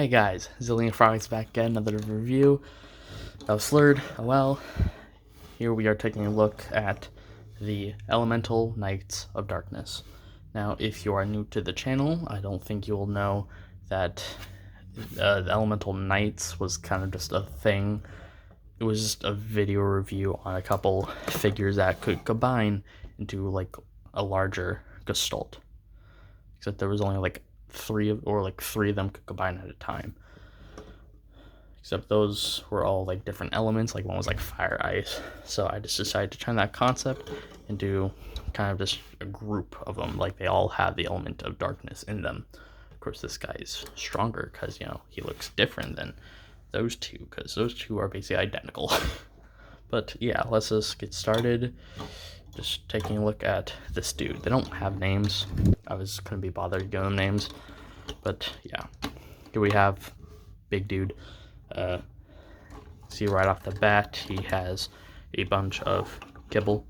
Hey guys, Zillion Frogs back again, another review of Slurred. Well, here we are taking a look at the Elemental Knights of Darkness. Now, if you are new to the channel, I don't think you will know that the Elemental Knights was kind of just a thing. It was just a video review on a couple figures that could combine into like a larger gestalt. Except there was only like three of them could combine at a time. Except those were all like different elements, like one was like fire, ice. So I just decided to turn that concept into kind of just a group of them, like they all have the element of darkness in them. Of course, this guy's stronger because, you know, he looks different than those two, because those two are basically identical. But yeah, let's just get started. Just taking a look at this dude. They don't have names. I was couldn't be bothered to give them names. But yeah, here we have big dude. See right off the bat, he has a bunch of kibble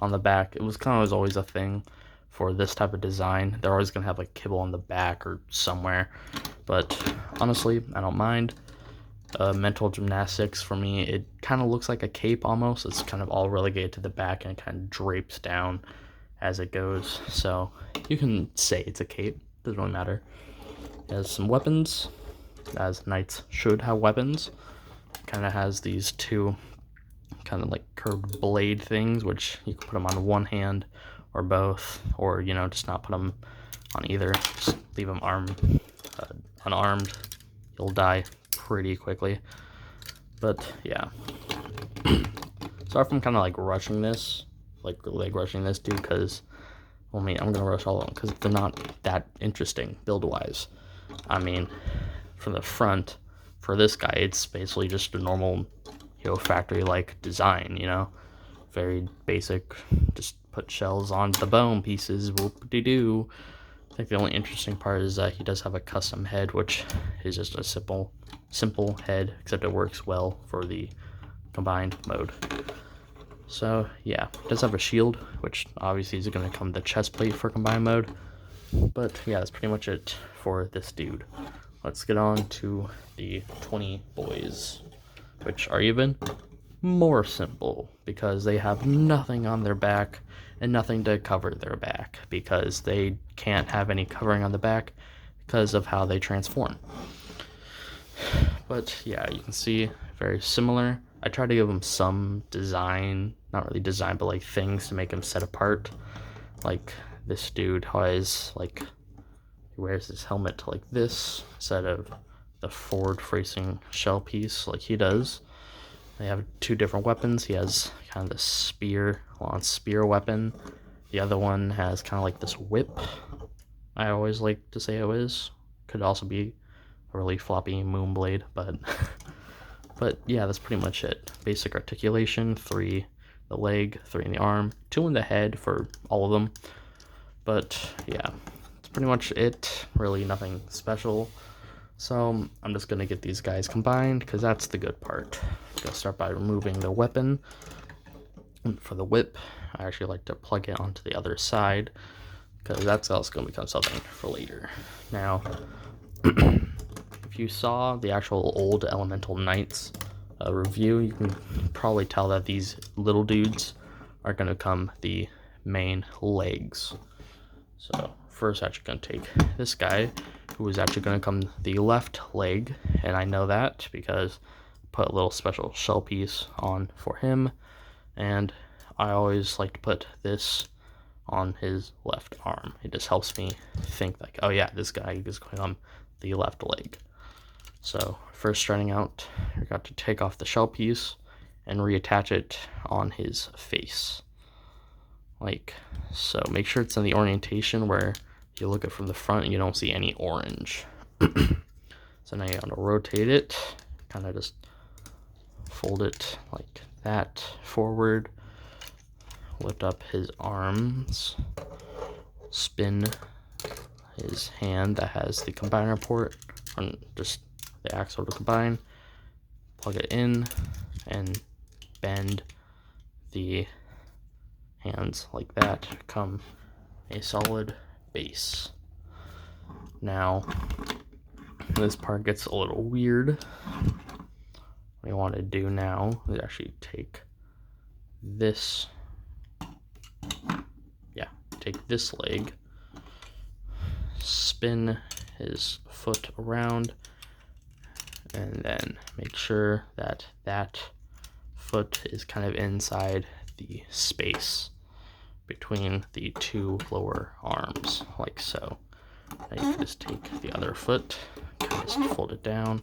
on the back. It was kind of always a thing for this type of design. They're always gonna have like kibble on the back or somewhere. But honestly, I don't mind. Mental gymnastics, for me, it kind of looks like a cape almost. It's kind of all relegated to the back and it kind of drapes down as it goes. So you can say it's a cape, doesn't really matter. It has some weapons, as knights should have weapons. Kind of has these two kind of like curved blade things, which you can put them on one hand or both, or, you know, just not put them on either. Just leave them unarmed. You'll die pretty quickly. But yeah, sorry if I'm kind of like rushing this, like rushing this dude, because well, I'm gonna rush all of them because they're not that interesting build wise. I mean, from the front, for this guy, it's basically just a normal, you know, factory like design, you know, very basic. Just put shells on the bone pieces, whoop-de-doo. I think the only interesting part is that he does have a custom head, which is just a simple head, except it works well for the combined mode. So yeah, it does have a shield, which obviously is going to come with the chest plate for combined mode. But yeah, that's pretty much it for this dude. Let's get on to the 20 boys, which are even more simple because they have nothing on their back and nothing to cover their back, because they can't have any covering on the back because of how they transform. But yeah, you can see very similar. I tried to give them some design, not really design, but like things to make them set apart. Like this dude has like, he wears his helmet like this instead of the forward facing shell piece like he does. They have two different weapons. He has kind of the spear weapon. The other one has kind of like this whip. I always like to say it is. Could also be a really floppy moon blade, but but yeah, that's pretty much it. Basic articulation, 3 in the leg, 3 in the arm, 2 in the head for all of them. But yeah, that's pretty much it. Really nothing special. So I'm just gonna get these guys combined because that's the good part. I'm gonna start by removing the weapon. And for the whip, I actually like to plug it onto the other side because that's also gonna become something for later. Now, if you saw the actual old Elemental Knights review, you can probably tell that these little dudes are gonna come the main legs. So first, actually gonna take this guy, who is actually going to come the left leg, and I know that because I put a little special shell piece on for him, and I always like to put this on his left arm. It just helps me think like, oh yeah, this guy is going on the left leg. So first, starting out, we got to take off the shell piece and reattach it on his face, like so. Make sure it's in the orientation where you look at it from the front and you don't see any orange. So now you want to rotate it, kind of just fold it like that forward, lift up his arms, spin his hand that has the combiner port, on just the axle to combine, plug it in, and bend the hands like that to become a solid base. Now this part gets a little weird. What I want to do now is actually take this, take this leg, spin his foot around, and then make sure that that foot is kind of inside the space between the two lower arms, like so. Now you can just take the other foot, just fold it down,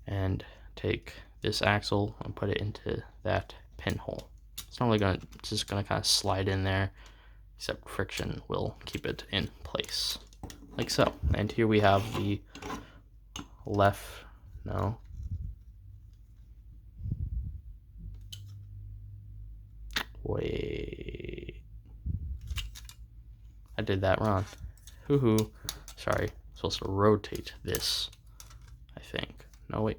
and take this axle and put it into that pinhole. It's not really just gonna kind of slide in there, except friction will keep it in place, like so. And here we have the wait, I did that wrong. Hoo-hoo. Sorry, I'm supposed to rotate this, I think. No, wait.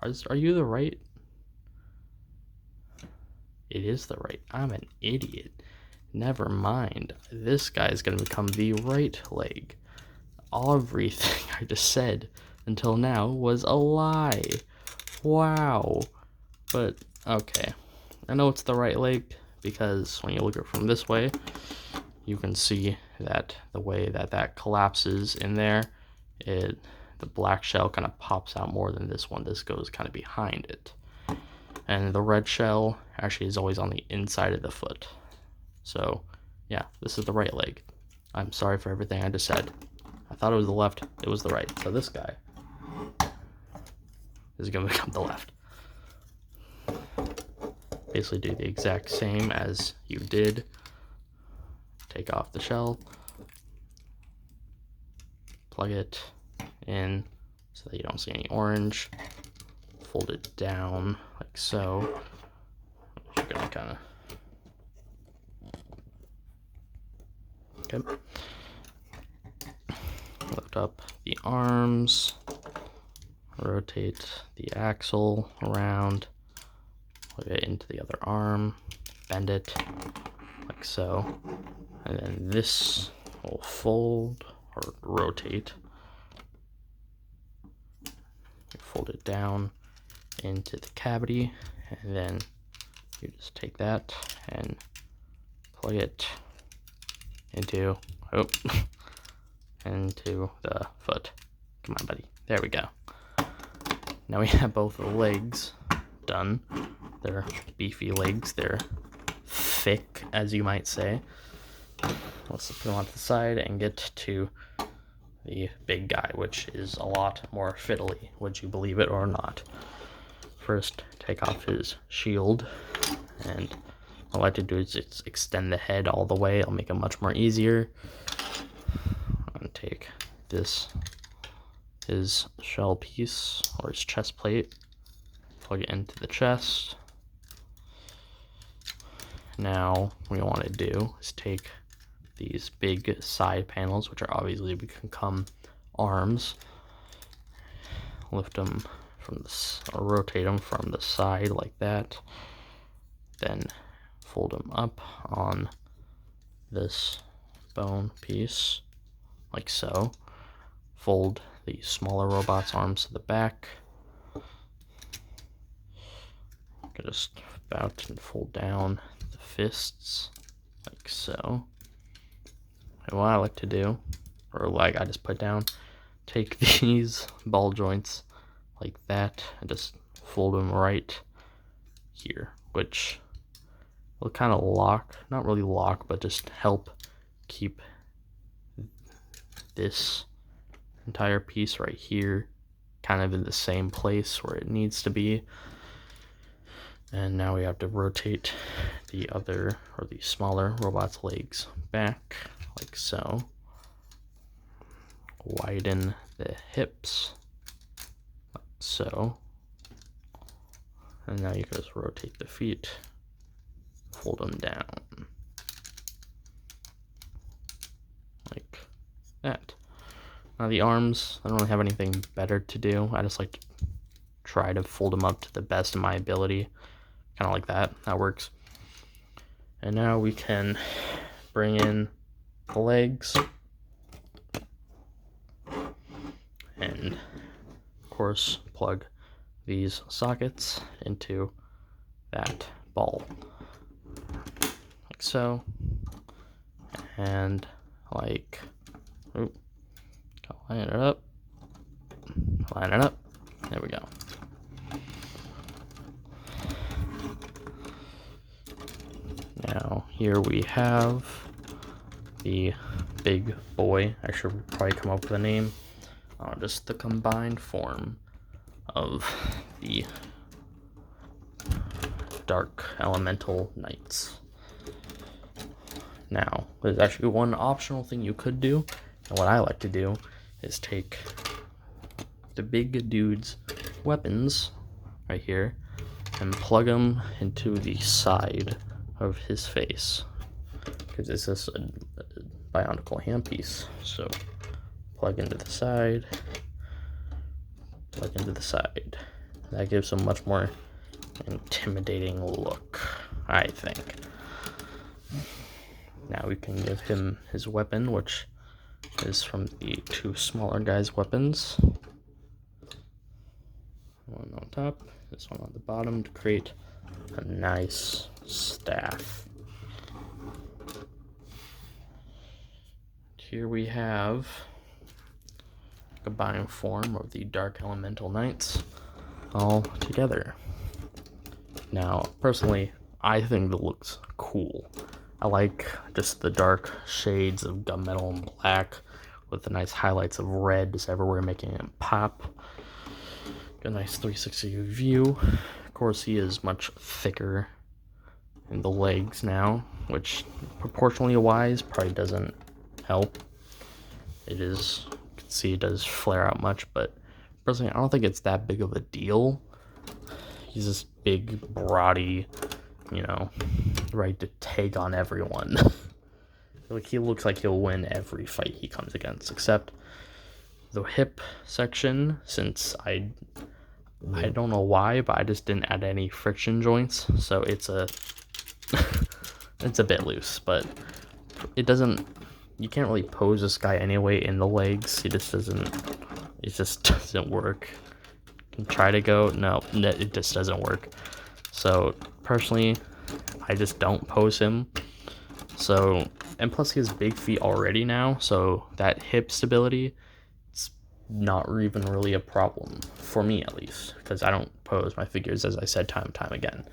Are you the right? It is the right. I'm an idiot. Never mind. This guy is going to become the right leg. Everything I just said until now was a lie. Wow. But, okay. I know it's the right leg because when you look at it from this way, you can see that the way that that collapses in there, the black shell kind of pops out more than this one. This goes kind of behind it. And the red shell actually is always on the inside of the foot. So, yeah, this is the right leg. I'm sorry for everything I just said. I thought it was the left, it was the right. So this guy is going to become the left. Basically do the exact same as you did. Take off the shell, plug it in so that you don't see any orange, fold it down like so. You're gonna kind of lift up the arms, rotate the axle around, plug it into the other arm, bend it like so, and then this will fold or rotate. You fold it down into the cavity, and then you just take that and plug it into into the foot. Come on, buddy. There we go. Now we have both the legs done. They're beefy legs. They're thick, as you might say. Let's put them on to the side and get to the big guy, which is a lot more fiddly, would you believe it or not. First, take off his shield, and what I like to do is just extend the head all the way. It'll make it much more easier. And take his shell piece, or his chest plate, plug it into the chest. Now, what we want to do is take these big side panels, which are obviously become arms, lift them from this, or rotate them from the side like that, then fold them up on this bone piece like so. Fold the smaller robot's arms to the back. Just about and fold down the fists like so. And what I like to do, or like I just put down, take these ball joints like that and just fold them right here, which will kind of lock, not really lock, but just help keep this entire piece right here kind of in the same place where it needs to be. And now we have to rotate the other, or the smaller robot's legs back like so. Widen the hips like so. And now you can just rotate the feet, fold them down like that. Now the arms, I don't really have anything better to do. I just like to try to fold them up to the best of my ability. Kind of like that. That works. And now we can bring in the legs and course, plug these sockets into that ball, like so, and like, line it up, there we go. Now here we have the big boy. I should probably come up with a name. Just the combined form of the dark elemental knights. Now, there's actually one optional thing you could do, and what I like to do is take the big dude's weapons right here and plug them into the side of his face, because it's just a Bionicle handpiece. So plug into the side, plug into the side. That gives him a much more intimidating look, I think. Now we can give him his weapon, which is from the two smaller guys' weapons. One on top, this one on the bottom, to create a nice staff. Here we have a combined form of the Dark Elemental Knights all together. Now, personally, I think it looks cool. I like just the dark shades of gunmetal and black with the nice highlights of red just everywhere, making it pop. Got a nice 360 view. Of course, he is much thicker in the legs now, which proportionally wise probably doesn't help. It is, you can see it does flare out much, but personally I don't think it's that big of a deal. He's this big, broady, you know, ready to take on everyone. Like, he looks like he'll win every fight he comes against, except the hip section, since I don't know why, but I just didn't add any friction joints, so it's a it's a bit loose, but it doesn't, you can't really pose this guy anyway in the legs. It just doesn't work. You can try to go, no, it just doesn't work. So personally, I just don't pose him. So, and plus he has big feet already now, so that hip stability, it's not even really a problem for me, at least, because I don't pose my figures, as I said time and time again.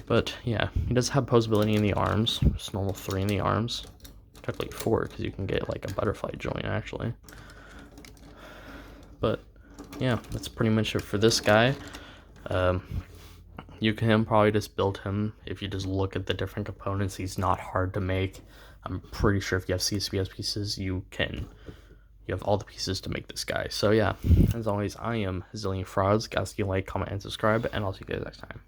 But yeah, he does have posability in the arms, just normal 3 in the arms. Technically 4, because you can get like a butterfly joint actually. But yeah, that's pretty much it for this guy. You can probably just build him if you just look at the different components. He's not hard to make. I'm pretty sure if you have CSPS pieces, you have all the pieces to make this guy. So yeah, as always, I am Zillion Frauds. Guys, like, comment, and subscribe, and I'll see you guys next time.